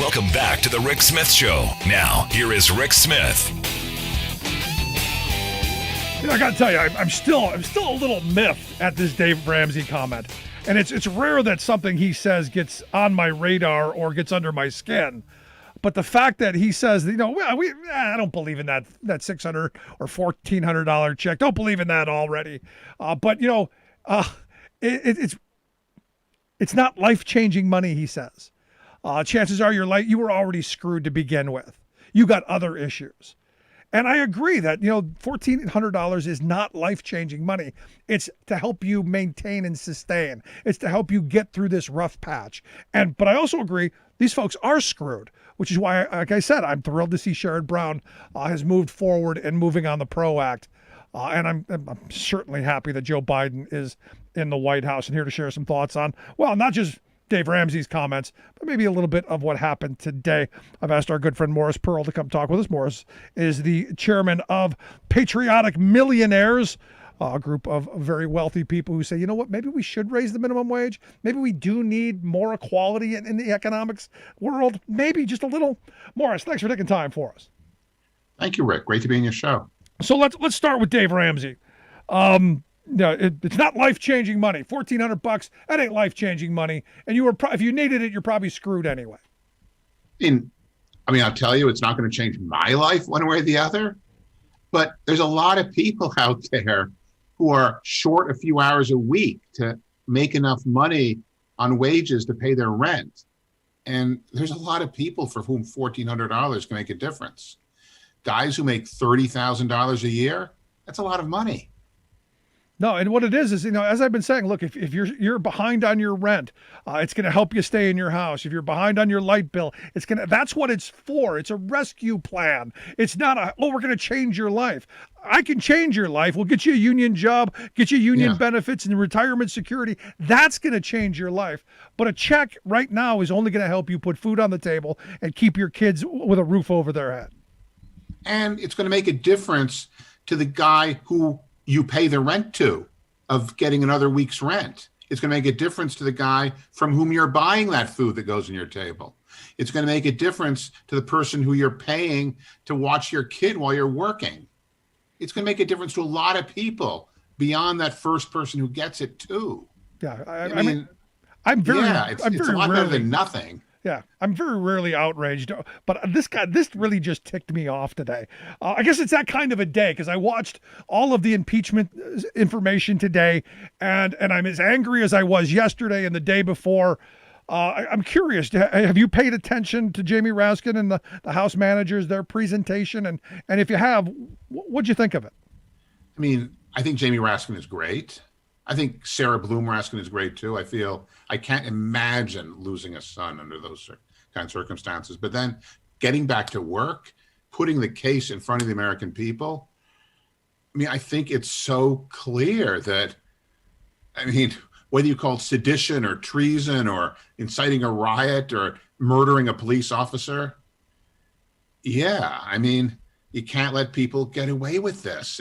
Welcome back to the Rick Smith Show. Now, here is Rick Smith. I got to tell you, I'm still a little miffed at this Dave Ramsey comment, and it's rare that something he says gets on my radar or gets under my skin. But the fact that he says, I don't believe in that $600 or $1,400 check. Don't believe in that already. It's not life-changing money, he says. Chances are you were already screwed to begin with. You got other issues. And I agree that, $1,400 is not life-changing money. It's to help you maintain and sustain. It's to help you get through this rough patch. But I also agree these folks are screwed, which is why, like I said, I'm thrilled to see Sherrod Brown has moved forward and moving on the PRO Act. And I'm certainly happy that Joe Biden is in the White House and here to share some thoughts on, well, not just Dave Ramsey's comments, but maybe a little bit of what happened today. I've asked our good friend Morris Pearl to come talk with us. Morris is the chairman of Patriotic Millionaires, a group of very wealthy people who say, you know what, maybe we should raise the minimum wage. Maybe we do need more equality in the economics world. Maybe just a little. Morris, thanks for taking time for us. Thank you, Rick. Great to be in your show. So let's start with Dave Ramsey. It's not life-changing money. $1,400, that ain't life-changing money. And if you needed it, you're probably screwed anyway. I'll tell you, it's not going to change my life one way or the other. But there's a lot of people out there who are short a few hours a week to make enough money on wages to pay their rent. And there's a lot of people for whom $1,400 can make a difference. Guys who make $30,000 a year, that's a lot of money. No, and what it is, as I've been saying, look, if you're behind on your rent, it's going to help you stay in your house. If you're behind on your light bill, that's what it's for. It's a rescue plan. It's not we're going to change your life. I can change your life. We'll get you a union job, get you union benefits and retirement security. That's going to change your life. But a check right now is only going to help you put food on the table and keep your kids with a roof over their head. And it's going to make a difference to the guy who you pay the rent to of getting another week's rent. It's going to make a difference to the guy from whom you're buying that food that goes on your table. It's going to make a difference to the person who you're paying to watch your kid while you're working. It's going to make a difference to a lot of people beyond that first person who gets it too. Yeah. I'm very a lot better than nothing. Yeah, I'm very rarely outraged, but this really just ticked me off today. I guess it's that kind of a day because I watched all of the impeachment information today, and I'm as angry as I was yesterday and the day before. I'm curious, have you paid attention to Jamie Raskin and the House managers, their presentation? And if you have, what'd you think of it? I think Jamie Raskin is great. I think Sarah Bloom Raskin is great too. I can't imagine losing a son under those kind of circumstances. But then getting back to work, putting the case in front of the American people. I think it's so clear that, whether you call it sedition or treason or inciting a riot or murdering a police officer. You can't let people get away with this.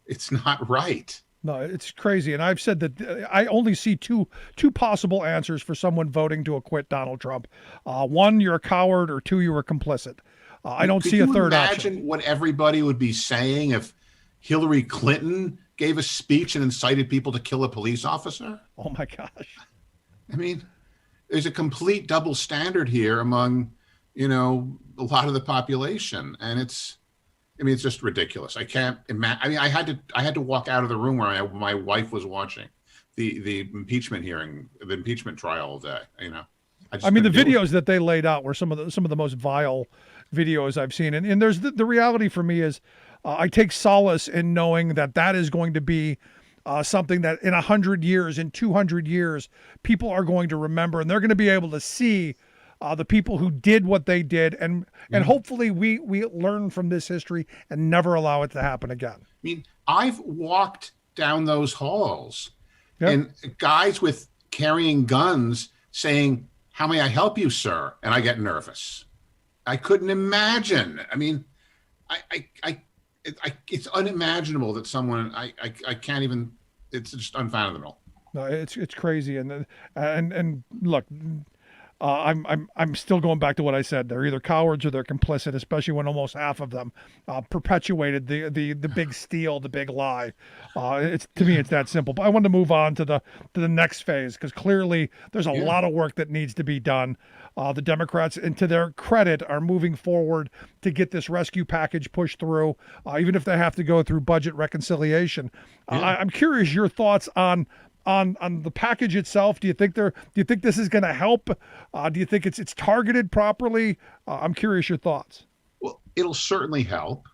It's not right. No, it's crazy. And I've said that I only see two possible answers for someone voting to acquit Donald Trump. One, you're a coward, or two, you were complicit. I don't see a third option. Imagine what everybody would be saying if Hillary Clinton gave a speech and incited people to kill a police officer? Oh my gosh. There's a complete double standard here among, a lot of the population. And it's just ridiculous. I can't imagine. I had to walk out of the room where my wife was watching the impeachment hearing, the impeachment trial all day. The videos that they laid out were some of the most vile videos I've seen. And there's the reality for me is I take solace in knowing that is going to be something that in 100 years, in 200 years, people are going to remember, and they're going to be able to see the people who did what they did, and hopefully we learn from this history and never allow it to happen again. I've walked down those halls and guys with carrying guns saying, "How may I help you, sir?" And I get nervous. I couldn't imagine. It's unimaginable that someone I can't even. It's just unfathomable. No, it's crazy, and look. I'm still going back to what I said. They're either cowards or they're complicit, especially when almost half of them perpetuated the big steal, the big lie. It's to me, it's that simple. But I want to move on to the next phase because clearly there's a Yeah. lot of work that needs to be done. The Democrats, and to their credit, are moving forward to get this rescue package pushed through, even if they have to go through budget reconciliation. Yeah. I'm curious your thoughts on the package itself. Do you think this is going to help? Do you think it's targeted properly? I'm curious your thoughts. Well, it'll certainly help.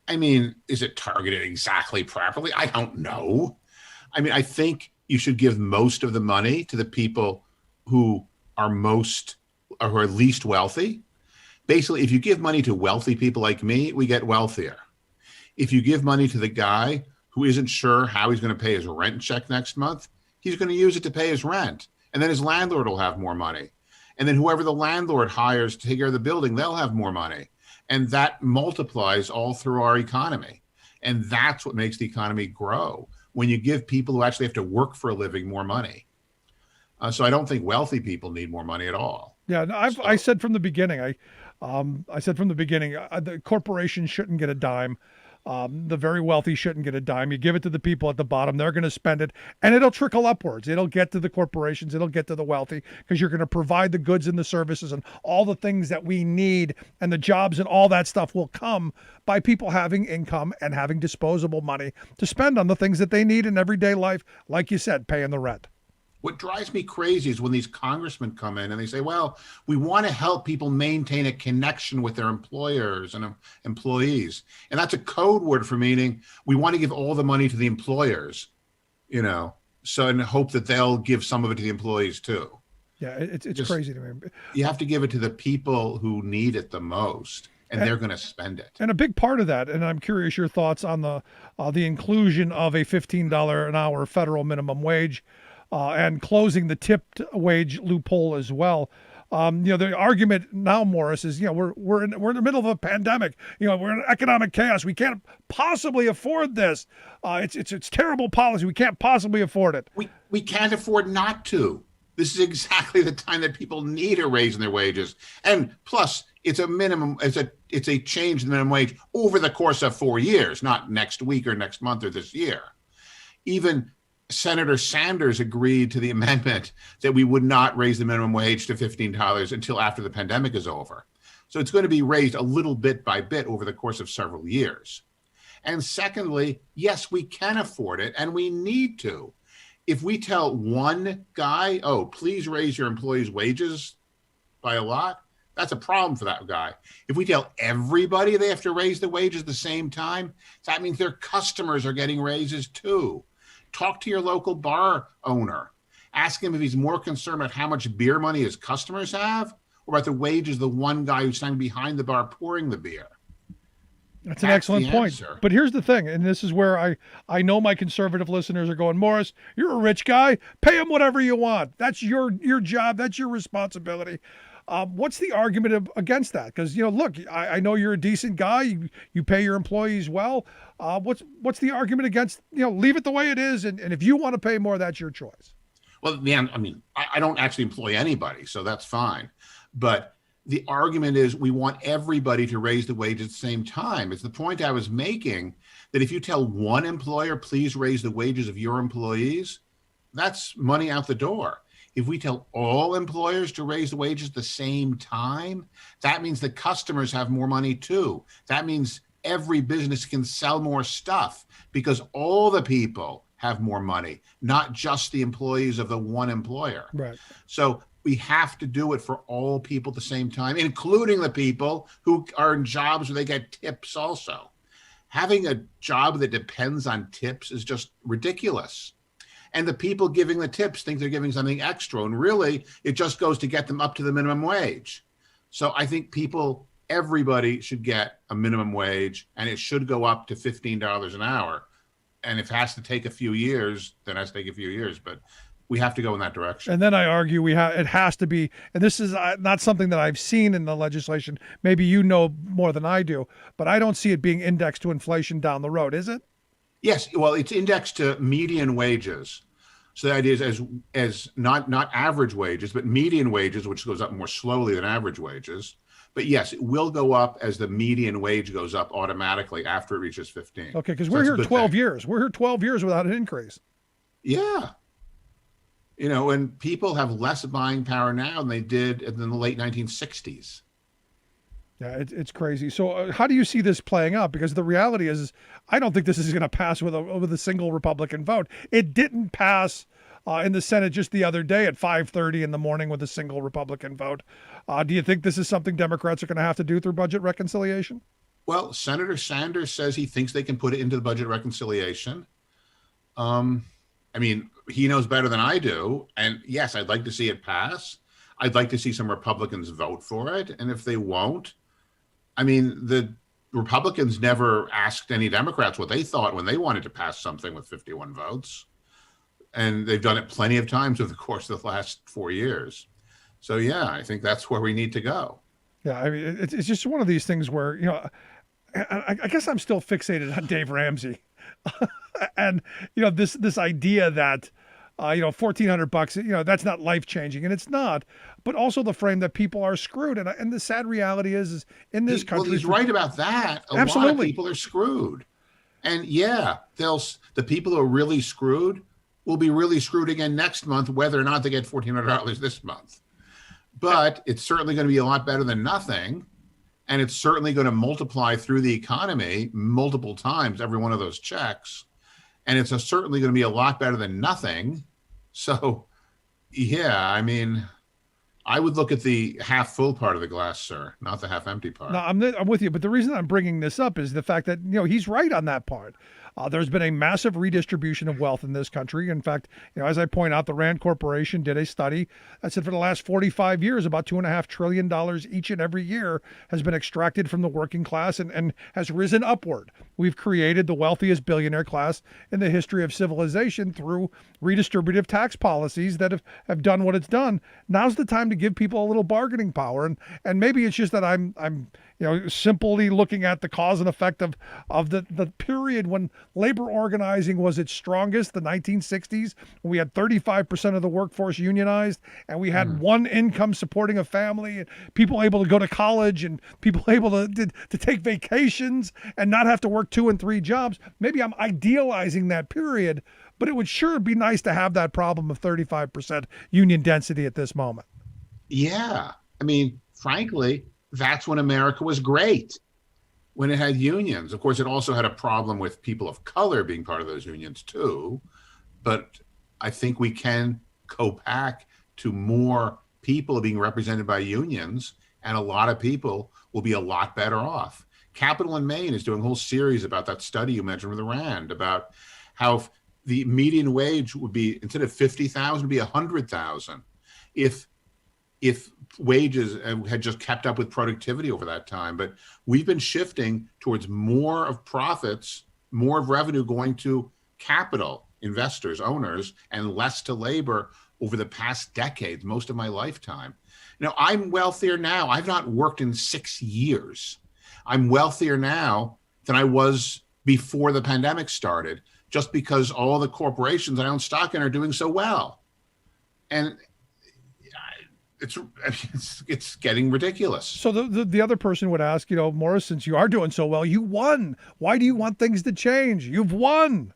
I mean, is it targeted exactly properly? I don't know. I mean, I think you should give most of the money to the people who are most or who are least wealthy. Basically, if you give money to wealthy people like me, we get wealthier. If you give money to the guy who isn't sure how he's going to pay his rent check next month, he's going to use it to pay his rent. And then his landlord will have more money. And then whoever the landlord hires to take care of the building, they'll have more money. And that multiplies all through our economy. And that's what makes the economy grow, when you give people who actually have to work for a living more money. So I don't think wealthy people need more money at all. Yeah, no, I said from the beginning, the corporations shouldn't get a dime. The very wealthy shouldn't get a dime. You give it to the people at the bottom, they're going to spend it, and it'll trickle upwards. It'll get to the corporations, it'll get to the wealthy, because you're going to provide the goods and the services and all the things that we need, and the jobs and all that stuff will come by people having income and having disposable money to spend on the things that they need in everyday life, like you said, paying the rent. What drives me crazy is when these congressmen come in and they say, well, we want to help people maintain a connection with their employers and employees. And that's a code word for meaning we want to give all the money to the employers, so in hope that they'll give some of it to the employees too. Yeah, it's crazy to me. You have to give it to the people who need it the most, and they're going to spend it. And a big part of that, and I'm curious your thoughts on the inclusion of a $15 an hour federal minimum wage. And closing the tipped wage loophole as well. The argument now, Morris, is we're in the middle of a pandemic. We're in economic chaos. We can't possibly afford this. It's terrible policy. We can't possibly afford it. We can't afford not to. This is exactly the time that people need a raise in their wages. And plus, it's a minimum. It's a change in the minimum wage over the course of 4 years, not next week or next month or this year. Even Senator Sanders agreed to the amendment that we would not raise the minimum wage to $15 until after the pandemic is over. So it's going to be raised a little bit by bit over the course of several years. And secondly, yes, we can afford it and we need to. If we tell one guy, oh, please raise your employees' wages by a lot, that's a problem for that guy. If we tell everybody they have to raise the wages at the same time, that means their customers are getting raises too. Talk to your local bar owner. Ask him if he's more concerned about how much beer money his customers have or about the wages of the one guy who's standing behind the bar pouring the beer. That's an excellent point. But here's the thing, and this is where I know my conservative listeners are going, Morris, you're a rich guy. Pay him whatever you want. That's your job. That's your responsibility. What's the argument against that? Because, look, I know you're a decent guy. You pay your employees well. What's the argument against, leave it the way it is. And if you want to pay more, that's your choice. Well, man, I mean, I don't actually employ anybody, so that's fine. But the argument is we want everybody to raise the wage at the same time. It's the point I was making that if you tell one employer, please raise the wages of your employees, that's money out the door. If we tell all employers to raise the wages at the same time, that means the customers have more money too. That means every business can sell more stuff because all the people have more money, not just the employees of the one employer. Right. So we have to do it for all people at the same time, including the people who are in jobs where they get tips also. Having a job that depends on tips is just ridiculous. And the people giving the tips think they're giving something extra. And really, it just goes to get them up to the minimum wage. So I think everybody should get a minimum wage, and it should go up to $15 an hour. And if it has to take a few years, then it has to take a few years. But we have to go in that direction. And then I argue it has to be, and this is not something that I've seen in the legislation. Maybe you know more than I do, but I don't see it being indexed to inflation down the road, is it? Yes, well, it's indexed to median wages. So the idea is as not average wages, but median wages, which goes up more slowly than average wages. But yes, it will go up as the median wage goes up automatically after it reaches 15. Okay, because So we're that's a here good 12 thing. years. We're here 12 years without an increase. Yeah. And people have less buying power now than they did in the late 1960s. Yeah, it's crazy. So how do you see this playing out? Because the reality is I don't think this is going to pass with a single Republican vote. It didn't pass in the Senate just the other day at 5:30 in the morning with a single Republican vote. Do you think this is something Democrats are going to have to do through budget reconciliation? Well, Senator Sanders says he thinks they can put it into the budget reconciliation. I mean, he knows better than I do. And yes, I'd like to see it pass. I'd like to see some Republicans vote for it. And if they won't, I mean, the Republicans never asked any Democrats what they thought when they wanted to pass something with 51 votes. And they've done it plenty of times over the course of the last 4 years. So, yeah, I think that's where we need to go. Yeah, I mean, it's just one of these things where, I guess I'm still fixated on Dave Ramsey. And, this idea that, $1,400, that's not life changing, and it's not. But also the frame that people are screwed, and the sad reality is in this country. Well, he's right about that. A lot of people are screwed, and yeah, the people who are really screwed will be really screwed again next month, whether or not they get $1,400 this month. But it's certainly going to be a lot better than nothing, and it's certainly going to multiply through the economy multiple times every one of those checks. And it's certainly going to be a lot better than nothing. So, yeah, I mean, I would look at the half full part of the glass, sir, not the half empty part. No, I'm with you. But the reason I'm bringing this up is the fact that, he's right on that part. There's been a massive redistribution of wealth in this country. In fact, as I point out, the Rand Corporation did a study that said for the last 45 years, about $2.5 trillion each and every year has been extracted from the working class and has risen upward. We've created the wealthiest billionaire class in the history of civilization through redistributive tax policies that have done what it's done. Now's the time to give people a little bargaining power. And maybe it's just that I'm simply looking at the cause and effect of the period when labor organizing was its strongest, the 1960s, when we had 35% of the workforce unionized, and we had one income supporting a family, and people able to go to college, and people able to take vacations and not have to work 2 and 3 jobs. Maybe I'm idealizing that period, but it would sure be nice to have that problem of 35% union density at this moment. Yeah. I mean, frankly, that's when America was great, when it had unions. Of course, it also had a problem with people of color being part of those unions too. But I think we can go back to more people being represented by unions, and a lot of people will be a lot better off. Capital in Maine is doing a whole series about that study you mentioned with the Rand, about how the median wage would be, instead of 50,000, be 100,000 if wages had just kept up with productivity over that time. But we've been shifting towards more of profits, more of revenue going to capital investors, owners, and less to labor over the past decades, most of my lifetime. I'm wealthier now. I've not worked in 6 years. I'm wealthier now than I was before the pandemic started, just because all the corporations I own stock in are doing so well. And it's getting ridiculous. So the other person would ask, Morris, since you are doing so well, you won. Why do you want things to change? You've won.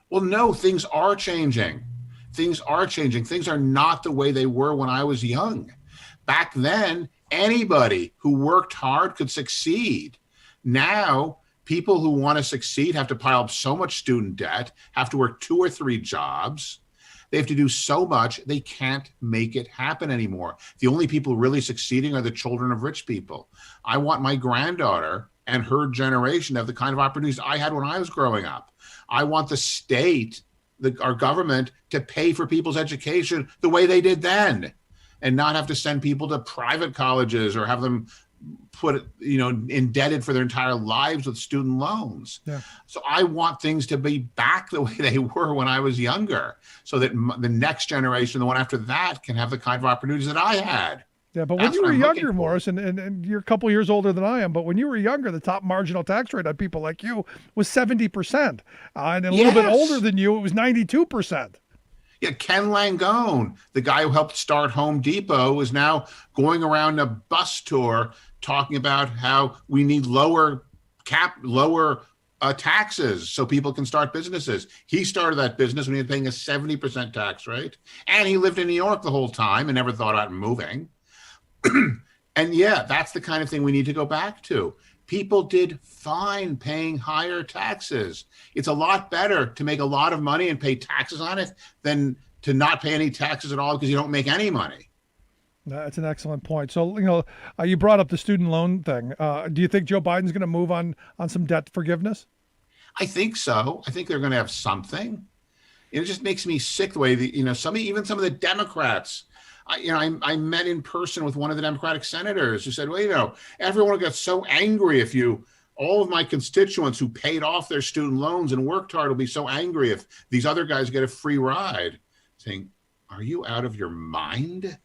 Well, no, things are changing. Things are changing. Things are not the way they were when I was young. Back then, anybody who worked hard could succeed. Now, people who want to succeed have to pile up so much student debt, have to work 2 or 3 jobs. They have to do so much, they can't make it happen anymore. The only people really succeeding are the children of rich people. I want my granddaughter and her generation to have the kind of opportunities I had when I was growing up. I want the state, our government, to pay for people's education the way they did then, and not have to send people to private colleges or have them put, indebted for their entire lives with student loans. Yeah. So I want things to be back the way they were when I was younger, so that the next generation, the one after that, can have the kind of opportunities that I had. Yeah, but when you were younger, Morris, and you're a couple years older than I am, but when you were younger, the top marginal tax rate on people like you was 70%. And a little bit older than you, it was 92%. Yeah, Ken Langone, the guy who helped start Home Depot, is now going around a bus tour talking about how we need lower taxes so people can start businesses. He started that business when he was paying a 70% tax rate, and he lived in New York the whole time and never thought about moving. And yeah, that's the kind of thing we need to go back to. People did fine paying higher taxes. It's a lot better to make a lot of money and pay taxes on it than to not pay any taxes at all because you don't make any money. That's an excellent point. So, you brought up the student loan thing. Do you think Joe Biden's going to move on some debt forgiveness? I think so. I think they're going to have something. It just makes me sick the way even some of the Democrats. I met in person with one of the Democratic senators who said, well, everyone will get so angry if all of my constituents who paid off their student loans and worked hard will be so angry if these other guys get a free ride. Saying, are you out of your mind?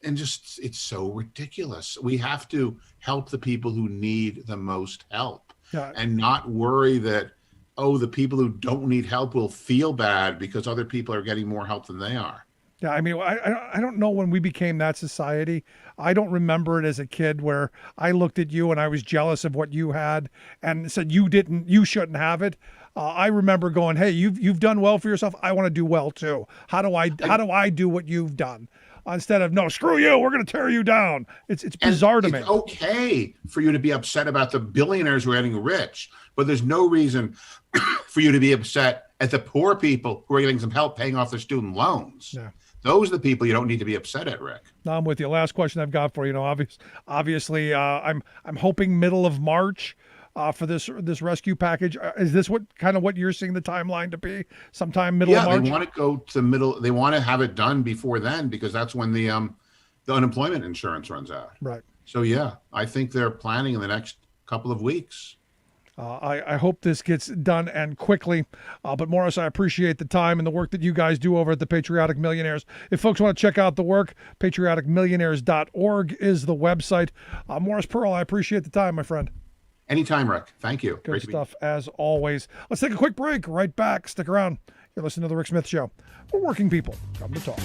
And just, it's so ridiculous. We have to help the people who need the most help and not worry that, the people who don't need help will feel bad because other people are getting more help than they are. Yeah, I mean, I don't know when we became that society. I don't remember it as a kid where I looked at you and I was jealous of what you had and said you shouldn't have it. I remember going, hey, you've done well for yourself. I want to do well too. How do I do what you've done? Instead of, no, screw you, we're going to tear you down. It's bizarre to me. It's okay for you to be upset about the billionaires who are getting rich, but there's no reason for you to be upset at the poor people who are getting some help paying off their student loans. Yeah. Those are the people you don't need to be upset at, Rick. No, I'm with you. Last question I've got for you. Obviously, I'm hoping middle of March for this rescue package. Is this what you're seeing the timeline to be? Sometime middle of March? Yeah, they want to go to the middle. They want to have it done before then because that's when the unemployment insurance runs out. Right. So yeah, I think they're planning in the next couple of weeks. I hope this gets done and quickly. But Morris, I appreciate the time and the work that you guys do over at the Patriotic Millionaires. If folks want to check out the work, patrioticmillionaires.org is the website. Morris Pearl, I appreciate the time, my friend. Anytime, Rick. Thank you. Good stuff as always. Let's take a quick break. Right back. Stick around. You're listening to The Rick Smith Show. We're working people. Come to talk.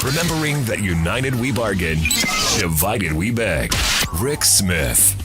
Remembering that united we bargain, divided we beg. Rick Smith.